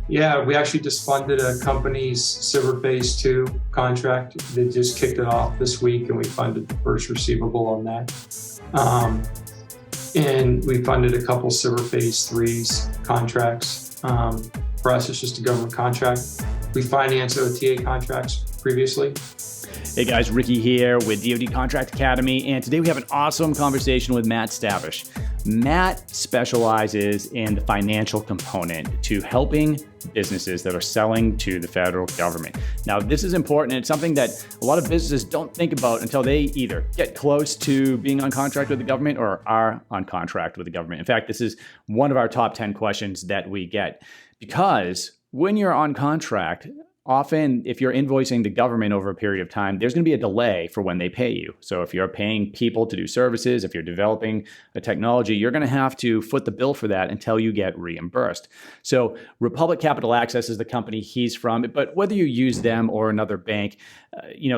Yeah, we actually just funded a company's Silver Phase 2 contract. They just kicked it off this week, and we funded the first receivable on that. Um, and we funded a couple Silver Phase 3s contracts. For us, it's just a government contract. We financed OTA contracts previously. Hey guys, Ricky here with DoD Contract Academy, and today we have an awesome conversation with Matt Stavish. Matt specializes in the financial component to helping businesses that are selling to the federal government. Now, this is important, and it's something that a lot of businesses don't think about until they either get close to being on contract with the government or are on contract with the government. In fact, this is one of our top 10 questions that we get, because when you're on contract, often, if you're invoicing the government over a period of time, there's going to be a delay for when they pay you. So if you're paying people to do services, if you're developing a technology, you're going to have to foot the bill for that until you get reimbursed. So Republic Capital Access is the company he's from, but whether you use them or another bank,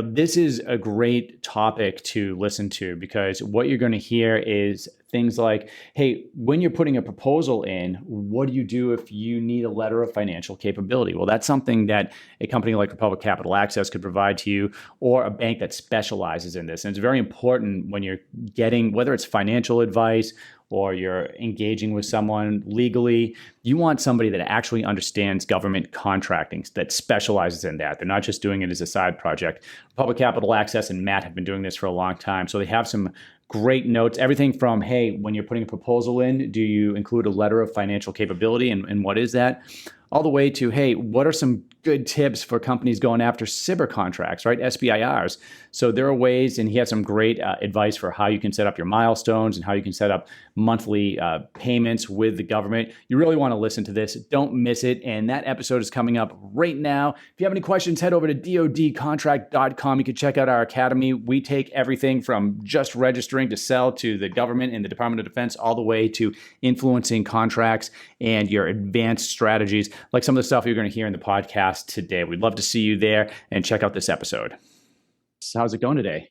this is a great topic to listen to, because what you're going to hear is things like, hey, when you're putting a proposal in, what do you do if you need a letter of financial capability? Well, that's something that a company like Republic Capital Access could provide to you, or a bank that specializes in this. And it's very important when you're getting, whether it's financial advice or you're engaging with someone legally, you want somebody that actually understands government contracting, that specializes in that. They're not just doing it as a side project. Republic Capital Access and Matt have been doing this for a long time, so they have some great notes. Everything from, hey, when you're putting a proposal in, do you include a letter of financial capability, and what is that? All the way to, hey, what are some good tips for companies going after cyber contracts, right? SBIRs. So there are ways, and he has some great advice for how you can set up your milestones and how you can set up monthly payments with the government. You really want to listen to this. Don't miss it. And that episode is coming up right now. If you have any questions, head over to dodcontract.com. You can check out our academy. We take everything from just registering to sell to the government and the Department of Defense, all the way to influencing contracts and your advanced strategies, like some of the stuff you're going to hear in the podcast today. We'd love to see you there, and check out this episode. So how's it going today?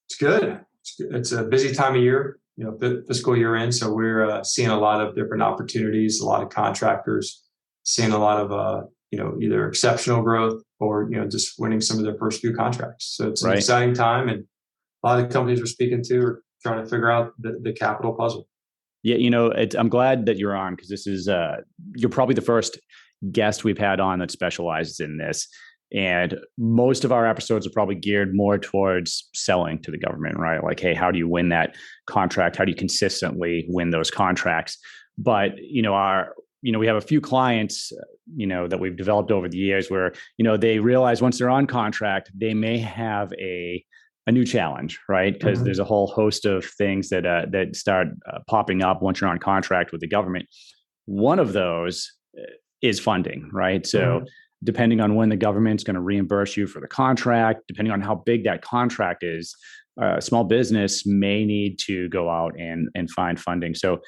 It's good. It's a busy time of year, fiscal year end. So we're seeing a lot of different opportunities, a lot of contractors, seeing a lot of, either exceptional growth or, just winning some of their first few contracts. So it's an exciting time, and a lot of companies we're speaking to are trying to figure out the capital puzzle. Yeah, I'm glad that you're on, because this is, you're probably the first guest we've had on that specializes in this. And most of our episodes are probably geared more towards selling to the government, right? Like, hey, how do you win that contract? How do you consistently win those contracts? But, we have a few clients, that we've developed over the years where, they realize once they're on contract, they may have a new challenge, right? Because there's a whole host of things that start popping up once you're on contract with the government. One of those is funding, right? So depending on when the government's going to reimburse you for the contract, depending on how big that contract is, a small business may need to go out and find funding. So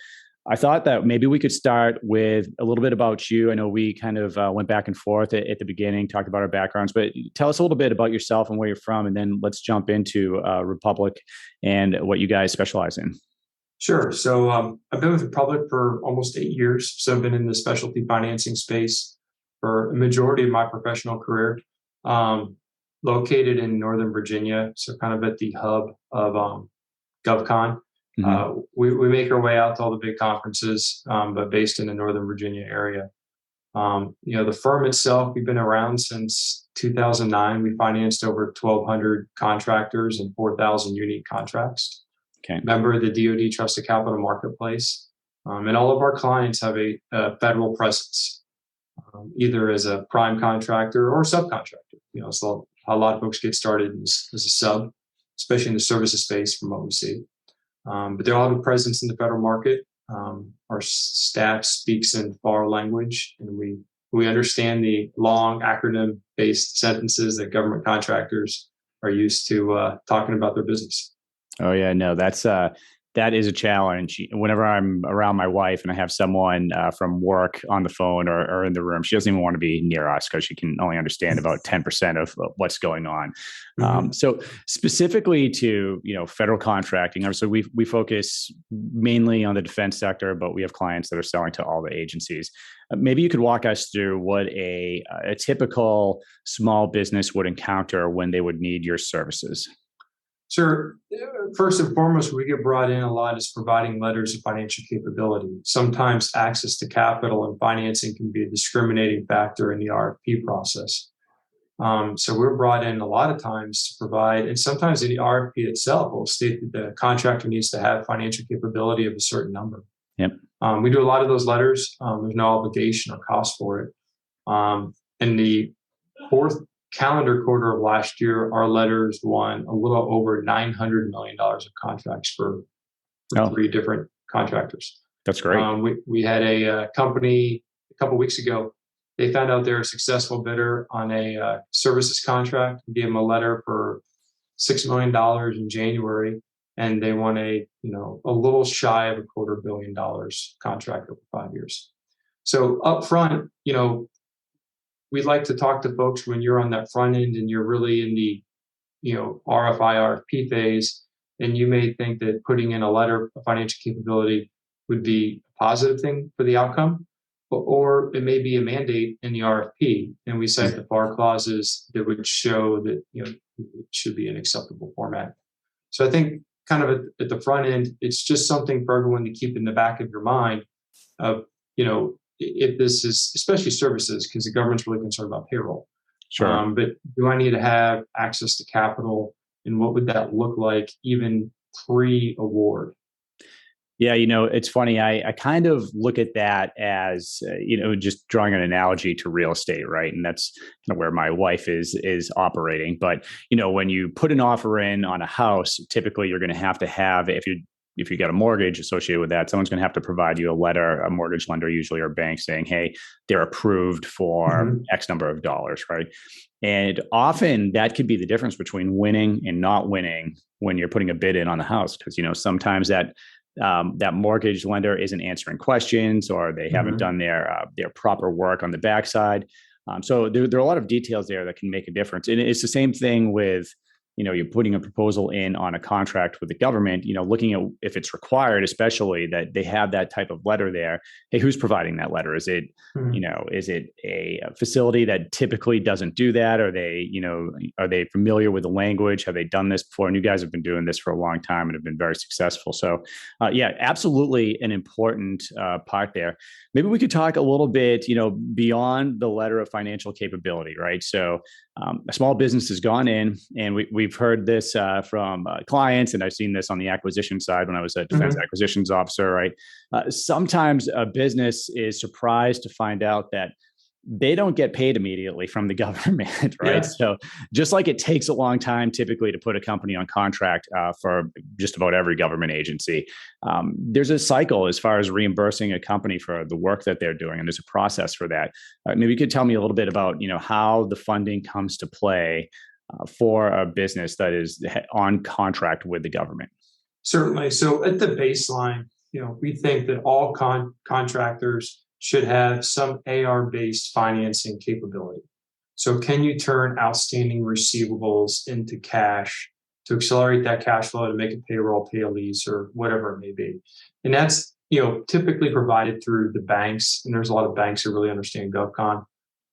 I thought that maybe we could start with a little bit about you. I know we kind of went back and forth at the beginning, talked about our backgrounds, but tell us a little bit about yourself and where you're from, and then let's jump into Republic and what you guys specialize in. Sure. So I've been with Republic for almost 8 years. So I've been in the specialty financing space for a majority of my professional career. Located in Northern Virginia, so kind of at the hub of GovCon. We make our way out to all the big conferences, but based in the Northern Virginia area. The firm itself, we've been around since 2009. We financed over 1,200 contractors and 4,000 unique contracts. Okay. Member of the DoD Trusted Capital Marketplace. And all of our clients have a federal presence, either as a prime contractor or subcontractor. So a lot of folks get started as a sub, especially in the services space from what we see. But they all have a presence in the federal market. Our staff speaks in FAR language, and we understand the long acronym-based sentences that government contractors are used to talking about their business. Oh yeah, no, that's That is a challenge. Whenever I'm around my wife and I have someone from work on the phone or in the room, she doesn't even want to be near us because she can only understand about 10% of what's going on. So specifically to federal contracting, obviously we focus mainly on the defense sector, but we have clients that are selling to all the agencies. Maybe you could walk us through what a typical small business would encounter when they would need your services. Sure. First and foremost, we get brought in a lot is providing letters of financial capability. Sometimes access to capital and financing can be a discriminating factor in the RFP process. So we're brought in a lot of times to provide, and sometimes in the RFP itself will state that the contractor needs to have financial capability of a certain number. Yep. We do a lot of those letters. There's no obligation or cost for it. In the fourth calendar quarter of last year, our letters won a little over $900 million of contracts for three different contractors. That's great. We had a company a couple of weeks ago. They found out they're a successful bidder on a services contract. We gave them a letter for $6 million in January, and they won a little shy of $250 million contract over 5 years. So up front, we'd like to talk to folks when you're on that front end and you're really in the, RFI, RFP phase, and you may think that putting in a letter of financial capability would be a positive thing for the outcome, or it may be a mandate in the RFP. And we cite the FAR clauses that would show that, it should be an acceptable format. So I think kind of at the front end, it's just something for everyone to keep in the back of your mind of, if this is, especially services, because the government's really concerned about payroll. Sure. But do I need to have access to capital, and what would that look like even pre-award? Yeah, it's funny. I kind of look at that as, just drawing an analogy to real estate, right? And that's kind of where my wife is operating. But, when you put an offer in on a house, typically you're going to have, if you got a mortgage associated with that, someone's going to have to provide you a letter, a mortgage lender usually or a bank saying, hey, they're approved for X number of dollars, right? And often that could be the difference between winning and not winning when you're putting a bid in on the house. Because, sometimes that mortgage lender isn't answering questions, or they haven't done their proper work on the backside. So there are a lot of details there that can make a difference. And it's the same thing with, you're putting a proposal in on a contract with the government, looking at if it's required, especially that they have that type of letter there. Hey, who's providing that letter? Is it, is it a facility that typically doesn't do that? Are they familiar with the language? Have they done this before? And you guys have been doing this for a long time and have been very successful. So yeah, absolutely an important part there. Maybe we could talk a little bit, beyond the letter of financial capability, right? So a small business has gone in, and we've heard this from clients, and I've seen this on the acquisition side when I was a defense acquisitions officer, right? Sometimes a business is surprised to find out that they don't get paid immediately from the government, right? Yeah. So just like it takes a long time typically to put a company on contract for just about every government agency, there's a cycle as far as reimbursing a company for the work that they're doing, and there's a process for that. Maybe you could tell me a little bit about how the funding comes to play for a business that is on contract with the government. Certainly. So at the baseline, we think that all contractors should have some AR-based financing capability. So can you turn outstanding receivables into cash to accelerate that cash flow to make a payroll, pay a lease, or whatever it may be? And that's typically provided through the banks. And there's a lot of banks that really understand GovCon,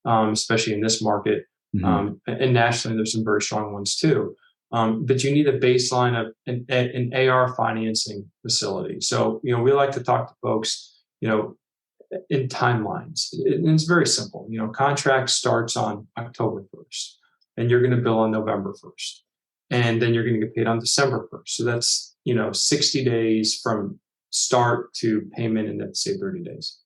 especially in this market. And nationally, there's some very strong ones too. But you need a baseline of an AR financing facility. So, we like to talk to folks, in timelines. And it's very simple. Contract starts on October 1st, and you're going to bill on November 1st. And then you're going to get paid on December 1st. So that's, 60 days from start to payment, and let's say 30 days.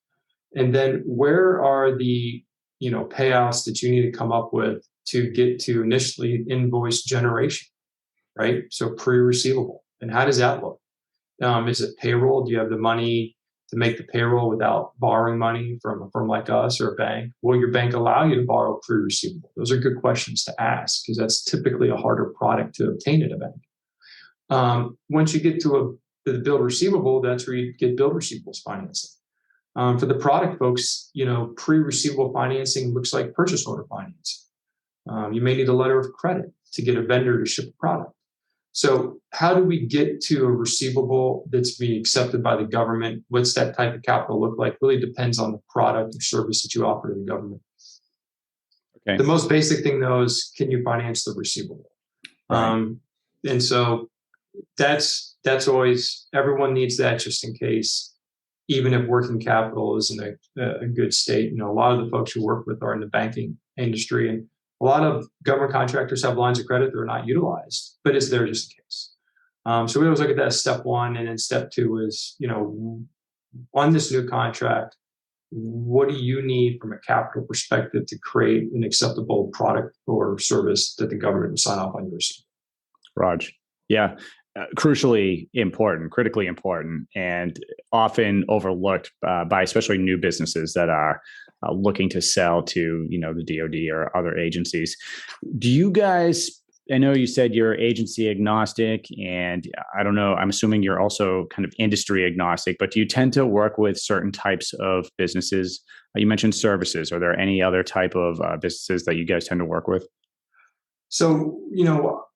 And then where are the, payouts that you need to come up with to get to initially invoice generation, right? So pre-receivable. And how does that look? Is it payroll? Do you have the money to make the payroll without borrowing money from a firm like us or a bank? Will your bank allow you to borrow pre-receivable? Those are good questions to ask, because that's typically a harder product to obtain at a bank. Once you get to the build receivable, that's where you get build receivables financing. For the product folks, pre-receivable financing looks like purchase order financing. You may need a letter of credit to get a vendor to ship a product. So how do we get to a receivable that's being accepted by the government? What's that type of capital look like? Really depends on the product or service that you offer to the government. Okay. The most basic thing, though, is can you finance the receivable? Right. And so that's always, everyone needs that just in case, even if working capital is in a good state. A lot of the folks we work with are in the banking industry, and a lot of government contractors have lines of credit that are not utilized, but it's there just in case. So we always look at that as step one. And then step two is, on this new contract, what do you need from a capital perspective to create an acceptable product or service that the government will sign off on your receipt? Raj. Yeah. Crucially important, critically important, and often overlooked by especially new businesses that are looking to sell to, the DoD or other agencies. Do you guys, I know you said you're agency agnostic, and I don't know, I'm assuming you're also kind of industry agnostic, but do you tend to work with certain types of businesses? You mentioned services. Are there any other type of businesses that you guys tend to work with? So,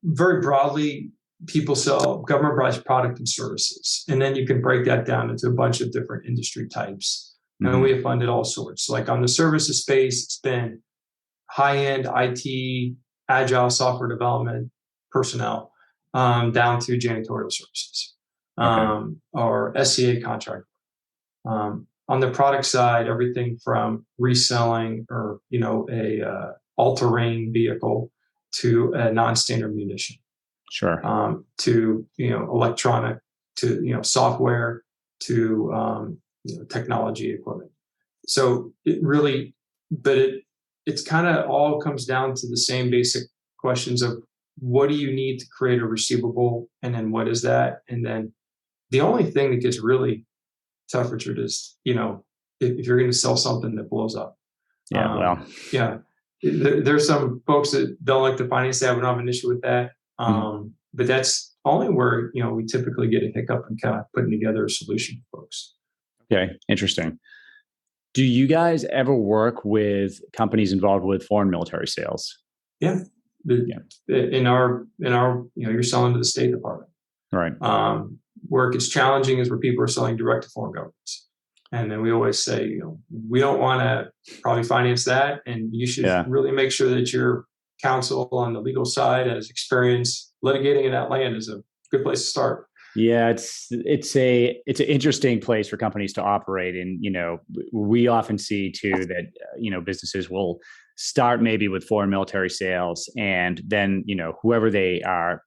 very broadly, people sell government product and services. And then you can break that down into a bunch of different industry types. Mm-hmm. And we have funded all sorts. Like on the services space, it's been high-end IT, agile software development personnel, down to janitorial services, or SCA contract. On the product side, everything from reselling or, a all-terrain vehicle to a non-standard munition. Sure. To electronic, to software, to technology equipment. So it really, but it's kind of all comes down to the same basic questions of what do you need to create a receivable, and then what is that, and then the only thing that gets really tough, Richard, is if you're going to sell something that blows up. There's some folks that don't like to finance that. We don't have an issue with that. But that's only where, we typically get a hiccup and kind of putting together a solution for folks. Okay. Interesting. Do you guys ever work with companies involved with foreign military sales? Yeah. In our, you're selling to the State Department. Right. Where it gets challenging is where people are selling direct to foreign governments. And then we always say, we don't want to probably finance that. And you should really make sure that your counsel on the legal side has experience litigating in that land is a good place to start. Yeah, it's an interesting place for companies to operate. And, we often see too that, businesses will start maybe with foreign military sales, and then, whoever they are,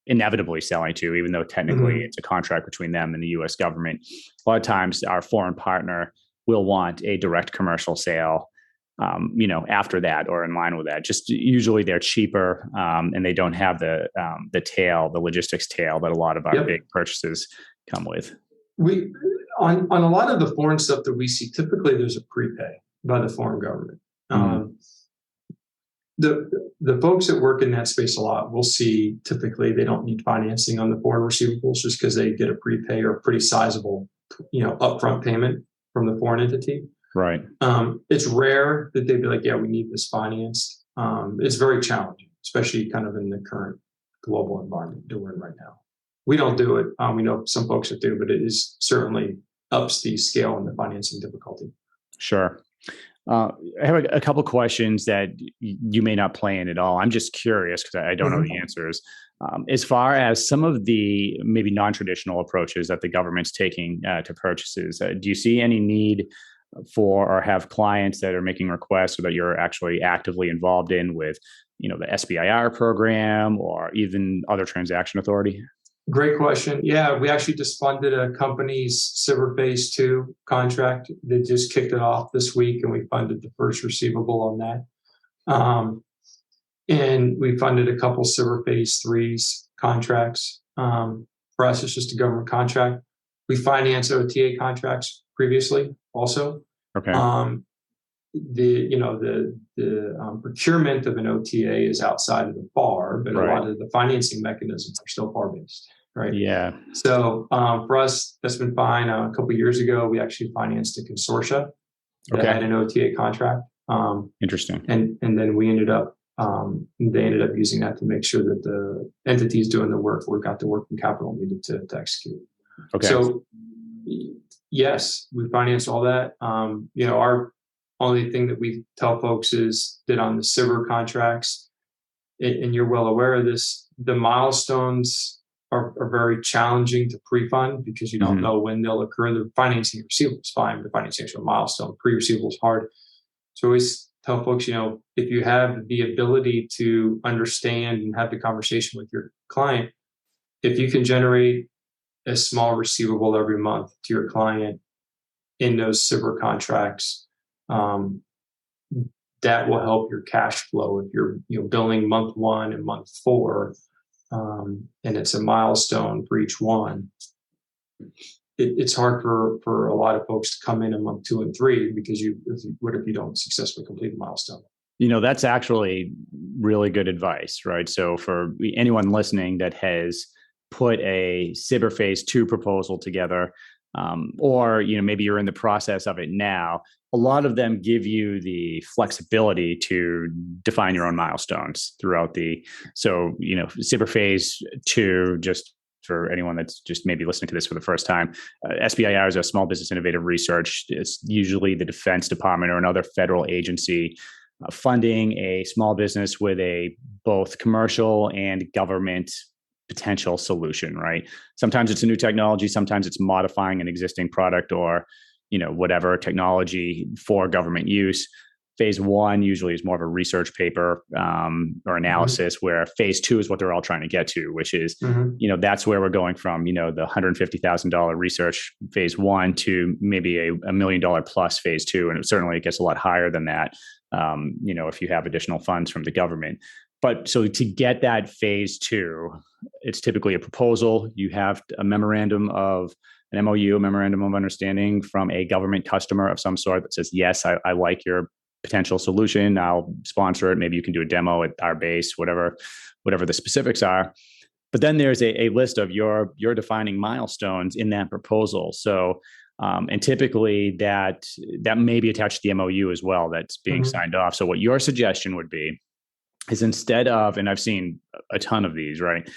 inevitably selling to, even though technically it's a contract between them and the U.S. government. A lot of times our foreign partner will want a direct commercial sale, after that or in line with that. Just usually they're cheaper, and they don't have the logistics tail that a lot of our big purchases come with. We on a lot of the foreign stuff that we see, typically there's a prepay by the foreign government. The folks that work in that space a lot, we'll see typically they don't need financing on the foreign receivables just because they get a prepay or a pretty sizable, upfront payment from the foreign entity. Right. It's rare that they'd be like, yeah, we need this financed. It's very challenging, especially kind of in the current global environment that we're in right now. We don't do it. We know some folks that do, but it is certainly ups the scale and the financing difficulty. Sure. I have a couple questions that you may not play in at all. I'm just curious because I don't know the answers. As far as some of the maybe non-traditional approaches that the government's taking to purchases, do you see any need for or have clients that are making requests or that you're actually actively involved in with, the SBIR program or even other transaction authority? Great question. Yeah, we actually just funded a company's Silver Phase 2 contract that just kicked it off this week, and we funded the first receivable on that. And we funded a couple Silver Phase 3s contracts. For us, it's just a government contract. We financed OTA contracts previously also. Okay. The procurement of an OTA is outside of the FAR, but a lot of the financing mechanisms are still FAR based. right? Yeah. So for us, that's been fine. A couple of years ago, we actually financed a consortia that Okay. had an OTA contract. Interesting. And then they ended up using that to make sure that the entities doing the work got the working capital needed to execute. Okay. So yes, we finance all that. Our only thing that we tell folks is that on the silver contracts, and you're well aware of this, the milestones are very challenging to pre-fund because you don't know when they'll occur. The financing receivables fine, the financing actual milestone, pre-receivable is hard. So we always tell folks, if you have the ability to understand and have the conversation with your client, if you can generate a small receivable every month to your client in those silver contracts, that will help your cash flow. If you're billing month 1 and month 4, and it's a milestone for each one, it's hard for a lot of folks to come in month 2 and 3 because what if you don't successfully complete a milestone? That's actually really good advice, right? So for anyone listening that has put a SBIR Phase 2 proposal together, or maybe you're in the process of it now, a lot of them give you the flexibility to define your own milestones throughout so SBIR Phase 2, just for anyone that's just maybe listening to this for the first time, SBIR is a Small Business Innovative Research. It's usually the Defense Department or another federal agency funding a small business with a both commercial and government potential solution, right? Sometimes it's a new technology, sometimes it's modifying an existing product or whatever technology for government use. Phase 1 usually is more of a research paper or analysis, where Phase 2 is what they're all trying to get to, which is, that's where we're going from, the $150,000 research Phase 1 to maybe a $1 million plus Phase 2. And it gets a lot higher than that, if you have additional funds from the government. But so to get that Phase 2, it's typically a proposal. You have a memorandum of an MOU, a memorandum of understanding from a government customer of some sort that says, yes, I like your potential solution. I'll sponsor it. Maybe you can do a demo at our base, whatever the specifics are. But then there's a list of your defining milestones in that proposal. So, and typically that may be attached to the MOU as well that's being signed off. So what your suggestion would be is, instead of, and I've seen a ton of these, right?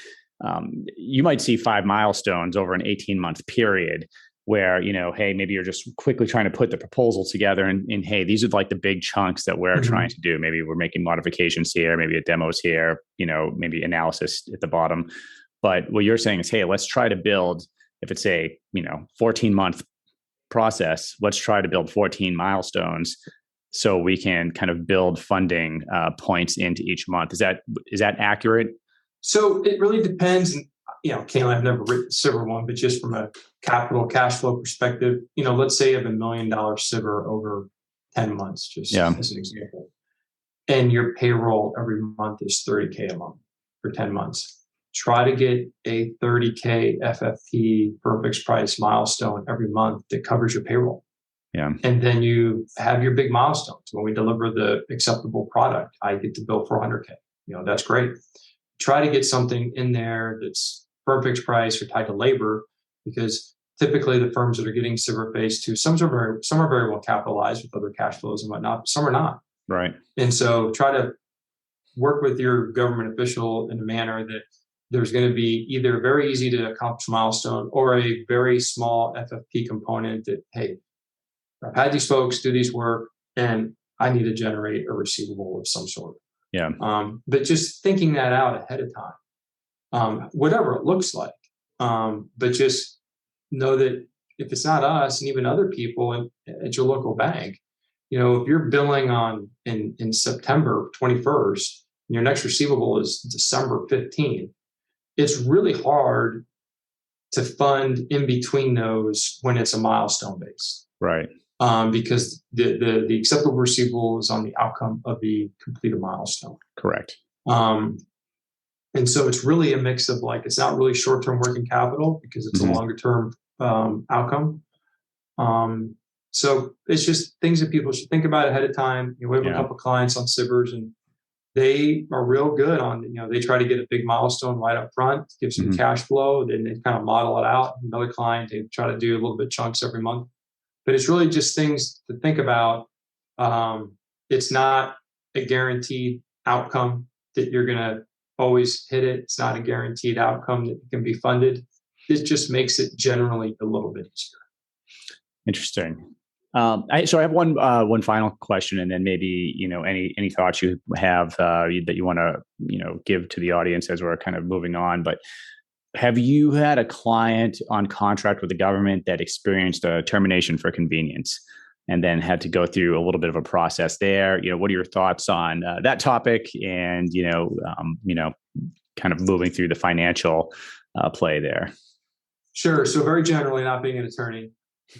You might see 5 milestones over an 18-month period where, hey, maybe you're just quickly trying to put the proposal together and hey, these are like the big chunks that we're trying to do. Maybe we're making modifications here, maybe a demo's here, maybe analysis at the bottom. But what you're saying is, hey, let's try to build, if it's a, 14-month process, let's try to build 14 milestones so we can kind of build funding points into each month. Is that accurate? So it really depends. And, Kayla, I've never written a SBIR one, but just from a capital cash flow perspective, let's say you have $1 million SBIR over 10 months, just as an example. And your payroll every month is $30K a month for 10 months. Try to get a $30K FFP for fixed price milestone every month that covers your payroll. Yeah. And then you have your big milestones. When we deliver the acceptable product, I get to bill for $100K. That's great. Try to get something in there that's firm fixed price or tied to labor, because typically the firms that are getting SBIR Phase 2, some are very well capitalized with other cash flows and whatnot, but some are not. Right. And so try to work with your government official in a manner that there's going to be either a very easy to accomplish milestone or a very small FFP component that, hey, I've had these folks do these work and I need to generate a receivable of some sort. Yeah. But just thinking that out ahead of time, whatever it looks like, but just know that if it's not us and even other people at your local bank, if you're billing in September 21st and your next receivable is December 15th, it's really hard to fund in between those when it's a milestone based. Right. Because the acceptable receivable is on the outcome of the completed milestone. Correct. And so it's really a mix of it's not really short-term working capital because it's a longer-term outcome. So it's just things that people should think about ahead of time. We have a couple clients on SBIRs, and they are real good on, they try to get a big milestone right up front, give some Hmm. cash flow, then they kind of model it out. Another client, they try to do a little bit chunks every month. But it's really just things to think about. It's not a guaranteed outcome that you're going to always hit it. It's not a guaranteed outcome that can be funded. It just makes it generally a little bit easier. Interesting. So I have one final question, and then maybe any thoughts you have that you want to give to the audience as we're kind of moving on. But have you had a client on contract with the government that experienced a termination for convenience, and then had to go through a little bit of a process there? What are your thoughts on that topic, and kind of moving through the financial play there? Sure. So very generally, not being an attorney,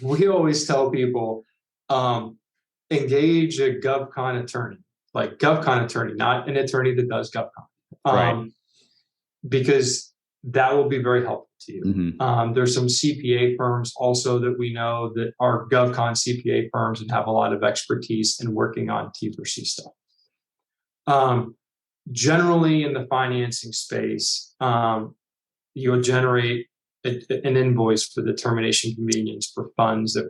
we always tell people, engage a GovCon attorney, like GovCon attorney, not an attorney that does GovCon, Right. because that will be very helpful to you. Mm-hmm. There's some CPA firms also that we know that are GovCon CPA firms and have a lot of expertise in working on T4C stuff. Generally, in the financing space, you'll generate an invoice for the termination convenience for funds that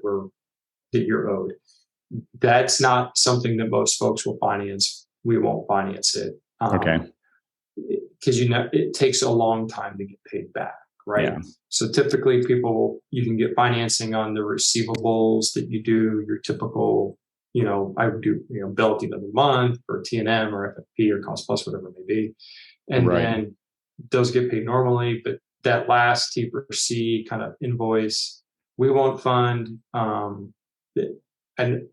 you're owed. That's not something that most folks will finance. We won't finance it. Okay. Because it takes a long time to get paid back, right? Yeah. So typically, you can get financing on the receivables that you do. Your typical, I would do bill at the end of the month or T&M or FFP or cost plus, whatever it may be, and Right. then those get paid normally. But that last T4C kind of invoice, we won't fund. And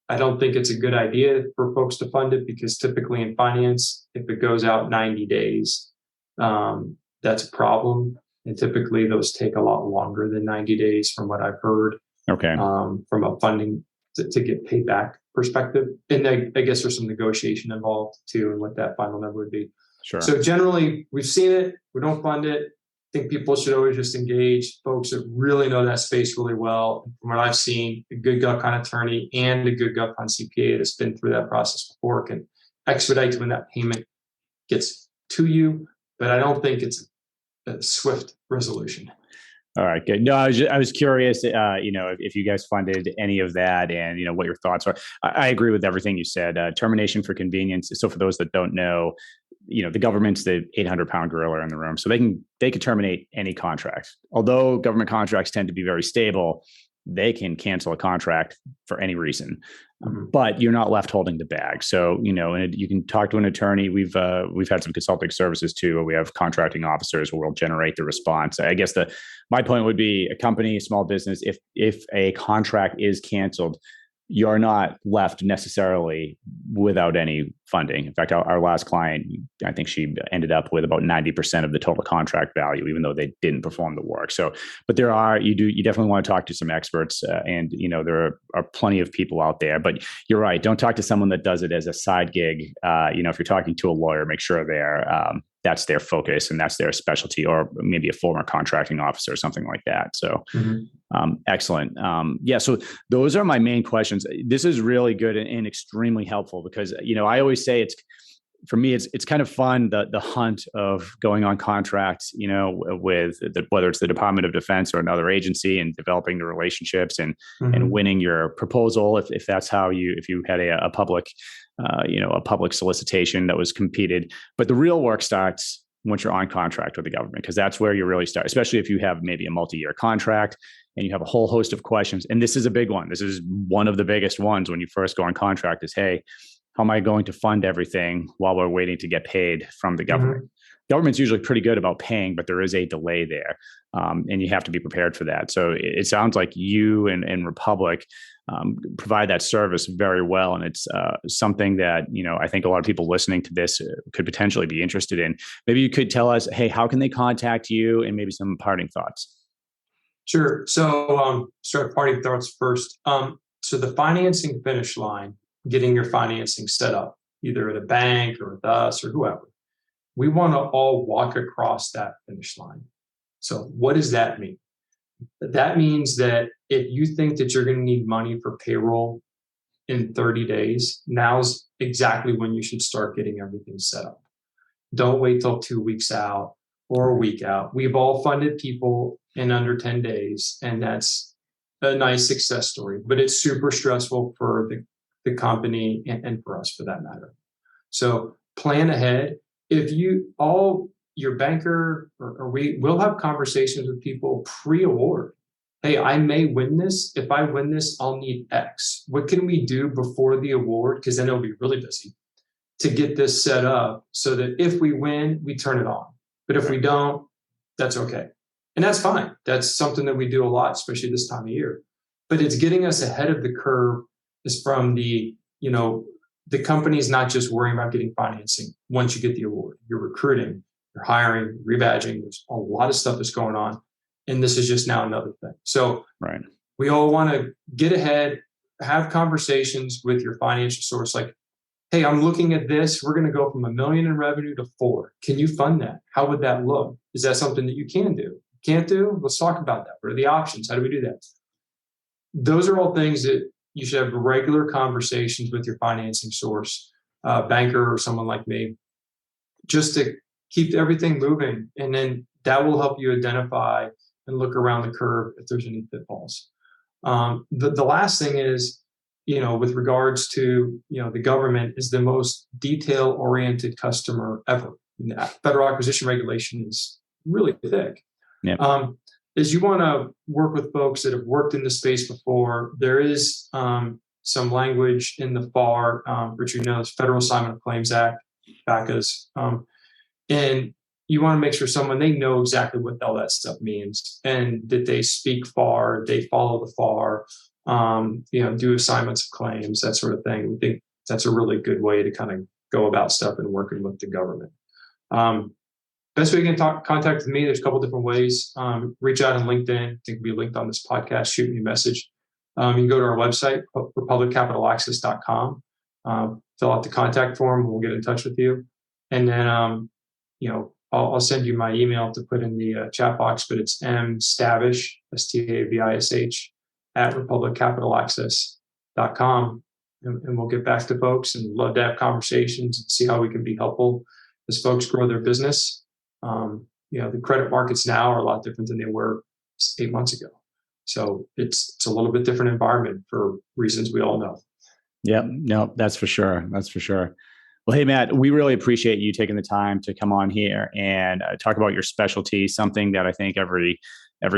I don't think it's a good idea for folks to fund it, because typically in finance, if it goes out 90 days, that's a problem. And typically those take a lot longer than 90 days from what I've heard. Okay. From a funding to get paid back perspective. And I guess there's some negotiation involved too, and what that final number would be. Sure. So generally, we've seen it. We don't fund it. I think people should always just engage folks that really know that space really well. And from what I've seen, a good GovCon attorney and a good GovCon CPA that's been through that process before can expedite when that payment gets to you. But I don't think it's a swift resolution. All right, good. No, I was curious, if you guys funded any of that, and what your thoughts are. I agree with everything you said. Termination for convenience. So for those that don't know, the government's the 800-pound gorilla in the room, so they can terminate any contract. Although government contracts tend to be very stable, they can cancel a contract for any reason. But you're not left holding the bag. So, and you can talk to an attorney. We've had some consulting services too, where we have contracting officers where we'll generate the response. I guess my point would be, a company, a small business, if a contract is canceled, you're not left necessarily without any funding. In fact, our last client, I think she ended up with about 90% of the total contract value, even though they didn't perform the work. So, but you definitely want to talk to some experts, and there are plenty of people out there. But you're right, don't talk to someone that does it as a side gig. If you're talking to a lawyer, make sure that's their focus and that's their specialty, or maybe a former contracting officer or something like that. So, excellent. So those are my main questions. This is really good and extremely helpful, because, I always say for me, it's kind of fun, the hunt of going on contracts, with whether it's the Department of Defense or another agency, and developing the relationships and winning your proposal. If that's if you had a public, a public solicitation that was competed. But the real work starts once you're on contract with the government, because that's where you really start, especially if you have maybe a multi-year contract and you have a whole host of questions. And this is a big one. This is one of the biggest ones when you first go on contract is, hey, how am I going to fund everything while we're waiting to get paid from the government? Government's usually pretty good about paying, but there is a delay there. And you have to be prepared for that. So it sounds like you and Republic provide that service very well. And it's something that, I think a lot of people listening to this could potentially be interested in. Maybe you could tell us, hey, how can they contact you, and maybe some parting thoughts? Sure. So start parting thoughts first. So the financing finish line, getting your financing set up, either at a bank or with us or whoever, we want to all walk across that finish line. So what does that mean? That means that if you think that you're going to need money for payroll in 30 days, now's exactly when you should start getting everything set up. Don't wait till 2 weeks out or a week out. We've all funded people in under 10 days, and that's a nice success story, but it's super stressful for the company and for us for that matter. So plan ahead. If your banker or we will have conversations with people pre-award. Hey, I may win this. If I win this, I'll need X. What can we do before the award? Because then it'll be really busy to get this set up so that if we win, we turn it on. But if we don't, that's okay. And that's fine. That's something that we do a lot, especially this time of year. But it's getting us ahead of the curve is from the company's not just worrying about getting financing once you get the award. You're recruiting, you're hiring, rebadging. There's a lot of stuff that's going on. And this is just now another thing. So we all want to get ahead, have conversations with your financial source like, hey, I'm looking at this. We're going to go from $1 million in revenue to $4 million. Can you fund that? How would that look? Is that something that you can do? Can't do? Let's talk about that. What are the options? How do we do that? Those are all things that you should have regular conversations with your financing source, banker or someone like me, just to keep everything moving. And then that will help you identify and look around the curve if there's any pitfalls. The last thing is, with regards to, the government is the most detail-oriented customer ever. And federal acquisition regulation is really thick. Yeah. Is you want to work with folks that have worked in the space before. There is some language in the FAR, which Federal Assignment of Claims Act, FACAs, and you want to make sure they know exactly what all that stuff means and that they speak FAR, they follow the FAR, do assignments of claims, that sort of thing. We think that's a really good way to kind of go about stuff and working with the government. Best way you can contact with me, there's a couple different ways. Reach out on LinkedIn. It can be linked on this podcast. Shoot me a message. You can go to our website, republiccapitalaccess.com. Fill out the contact form. We'll get in touch with you. And then, I'll send you my email to put in the chat box, but it's mstavish, Stavish, at republiccapitalaccess.com. And we'll get back to folks and love to have conversations and see how we can be helpful as folks grow their business. The credit markets now are a lot different than they were 8 months ago. So it's a little bit different environment for reasons we all know. Yeah, no, that's for sure. That's for sure. Well, hey, Matt, we really appreciate you taking the time to come on here and talk about your specialty, something that I think every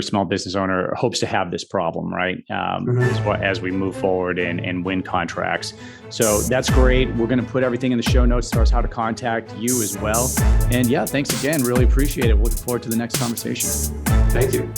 small business owner hopes to have this problem, right? As we move forward and win contracts. So that's great. We're going to put everything in the show notes as far as how to contact you as well. And yeah, thanks again. Really appreciate it. Looking forward to the next conversation. Thank you.